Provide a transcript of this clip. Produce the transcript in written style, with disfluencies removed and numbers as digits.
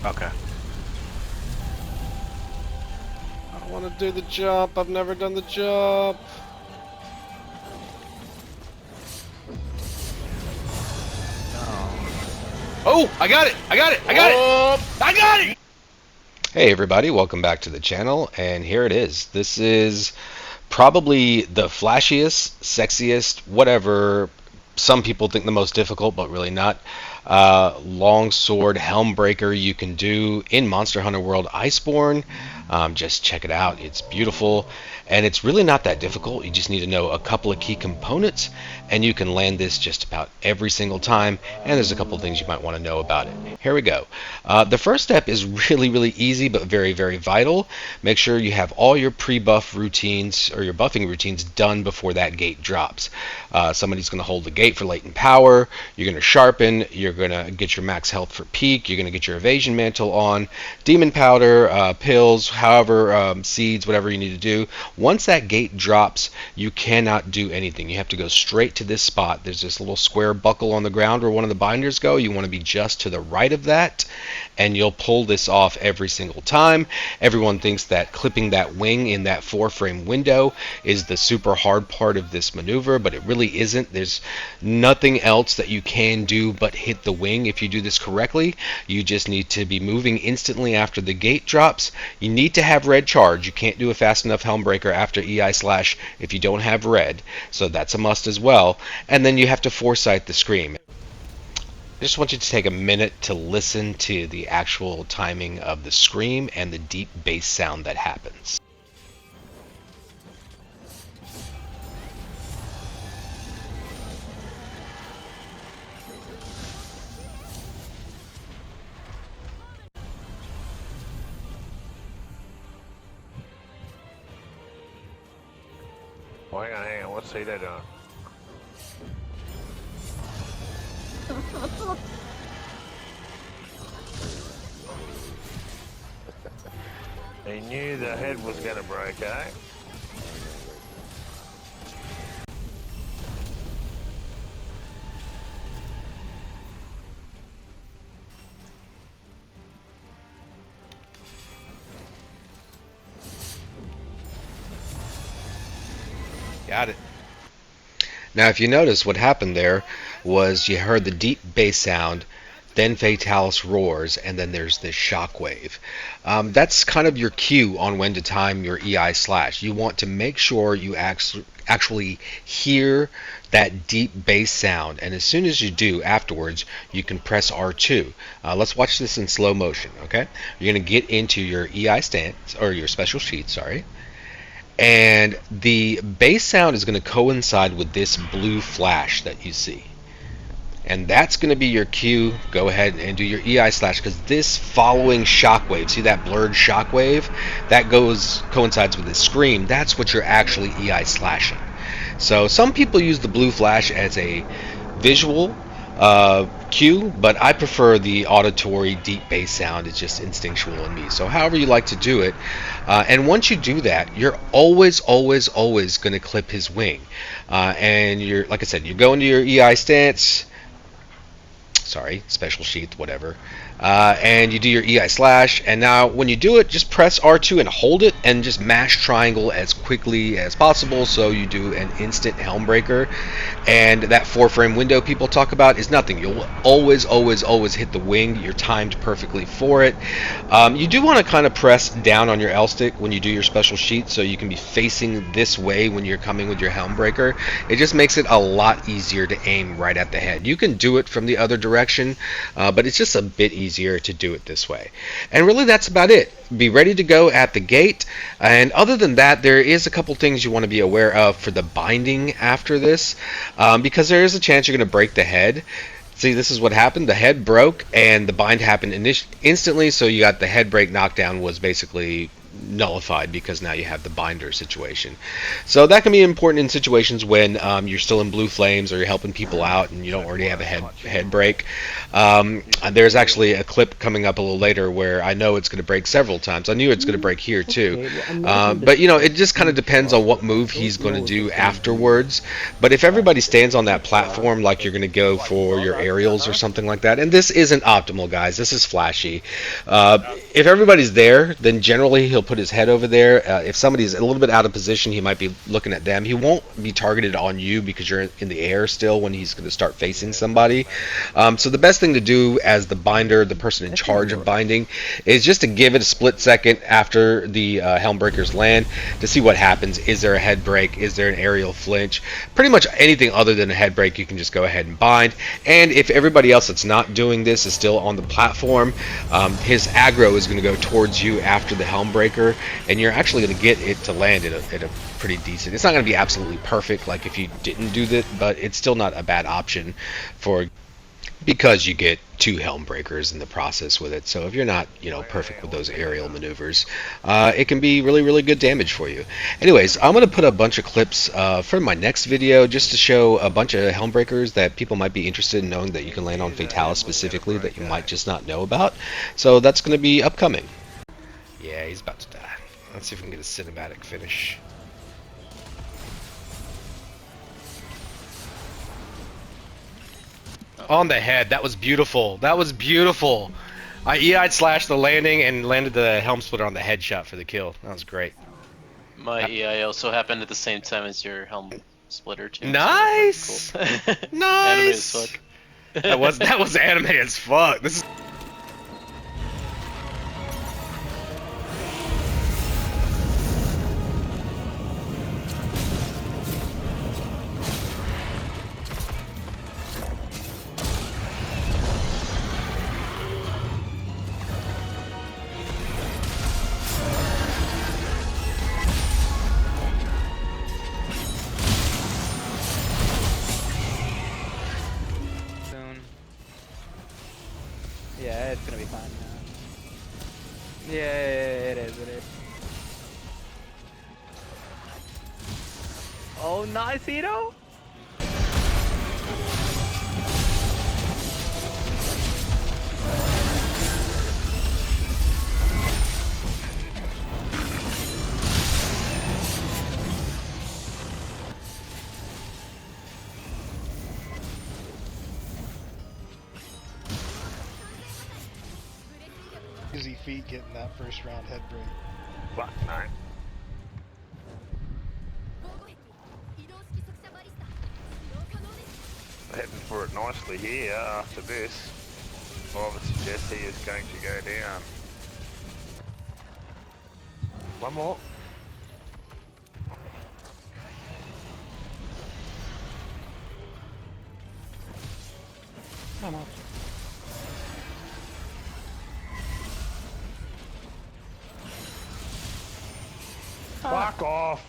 Okay. I want to do the jump. I've never done the jump. Oh, I got it! I got it! I got it! I got it! Hey everybody, welcome back to the channel, and here it is. This is probably the flashiest, sexiest, whatever, some people think the most difficult, but really not, longsword helmbreaker you can do in Monster Hunter World Iceborne. Just check it out, it's beautiful, and it's really not that difficult. You just need to know a couple of key components, and you can land this just about every single time, and there's a couple of things you might want to know about it. Here we go. The first step is really easy, but very vital. Make sure you have all your pre-buff routines, or your buffing routines, done before that gate drops. Somebody's going to hold the gate for latent power, you're going to sharpen, you're going to get your max health for peak, you're going to get your evasion mantle on, demon powder, pills, however, seeds, whatever you need to do. Once that gate drops, you cannot do anything. You have to go straight to this spot. There's this little square buckle on the ground where one of the binders go. You want to be just to the right of that, and you'll pull this off every single time. Everyone thinks that clipping that wing in that 4-frame window is the super hard part of this maneuver, but it really isn't. There's nothing else that you can do but hit the wing if you do this correctly. You just need to be moving instantly after the gate drops. You need to have red charge. You can't do a fast enough helmbreaker after EI slash if you don't have red, so that's a must as well. And then you have to foresight the scream. I just want you to take a minute to listen to the actual timing of the scream and the deep bass sound that happens. Oh, hang on. Let's see that done. He knew the head was going to break, eh? Got it. Now if you notice, what happened there was you heard the deep bass sound, then Fatalis roars, and then there's this shockwave. That's kind of your cue on when to time your EI slash. You want to make sure you actually hear that deep bass sound, and as soon as you do, afterwards, you can press R2. Let's watch this in slow motion, okay? You're going to get into your EI stance, or your special sheet, sorry. And the bass sound is going to coincide with this blue flash that you see. And that's going to be your cue. Go ahead and do your EI slash, because this following shockwave, see that blurred shockwave? That coincides with the scream. That's what you're actually EI slashing. So some people use the blue flash as a visual cue, but I prefer the auditory deep bass sound. It's just instinctual in me. So however you like to do it, and once you do that, you're always going to clip his wing, and you're, like I said, you go into your EI stance, sorry, special sheath, whatever, and you do your EI slash, and now when you do it, just press R2 and hold it, and just mash triangle as quickly as possible, so you do an instant helmbreaker. And that 4-frame window people talk about is nothing. You'll always hit the wing. You're timed perfectly for it. You do want to kind of press down on your L stick when you do your special sheet, so you can be facing this way when you're coming with your helmbreaker. It just makes it a lot easier to aim right at the head. You can do it from the other direction, but it's just a bit easier to do it this way. And really that's about it. Be ready to go at the gate, and other than that, there is a couple things you want to be aware of for the binding after this, because there is a chance you're going to break the head. See, this is what happened. The head broke and the bind happened instantly, so you got the head break knockdown was basically nullified because now you have the binder situation. So that can be important in situations when you're still in blue flames or you're helping people out and you don't already have a head break. There's actually a clip coming up a little later where I know it's going to break several times. I knew it's going to break here too. But you know, it just kind of depends on what move he's going to do afterwards. But if everybody stands on that platform like you're going to go for your aerials or something like that, and this isn't optimal, guys, this is flashy. If everybody's there, then generally he'll put his head over there. If somebody's a little bit out of position, he might be looking at them. He won't be targeted on you because you're in the air still when he's going to start facing somebody. So the best thing to do as the binder, the person in charge of binding, is just to give it a split second after the helmbreakers land to see what happens. Is there a head break? Is there an aerial flinch? Pretty much anything other than a head break you can just go ahead and bind. And if everybody else that's not doing this is still on the platform, his aggro is going to go towards you after the helmbreaker, and you're actually going to get it to land at a pretty decent. It's not going to be absolutely perfect like if you didn't do that, but it's still not a bad option because you get 2 helmbreakers in the process with it. So if you're not, you know, perfect with those aerial maneuvers, it can be really, really good damage for you. Anyways, I'm going to put a bunch of clips for my next video just to show a bunch of helmbreakers that people might be interested in knowing that you can land on Fatalis specifically that you might just not know about. So that's going to be upcoming. Yeah, he's about to die. Let's see if we can get a cinematic finish. On the head. That was beautiful. That was beautiful. I EI'd slash the landing and landed the helm splitter on the headshot for the kill. That was great. My EI also happened at the same time as your helm splitter too. Nice. So cool. Nice. Anime as fuck. that was anime as fuck. This is. Yeah, it's gonna be fine now. Yeah, it is. Oh, nice, Hito! Easy feat getting that first round head break. Fuck no. Heading for it nicely here after this. I would suggest he is going to go down. One more. Come on. Fuck off!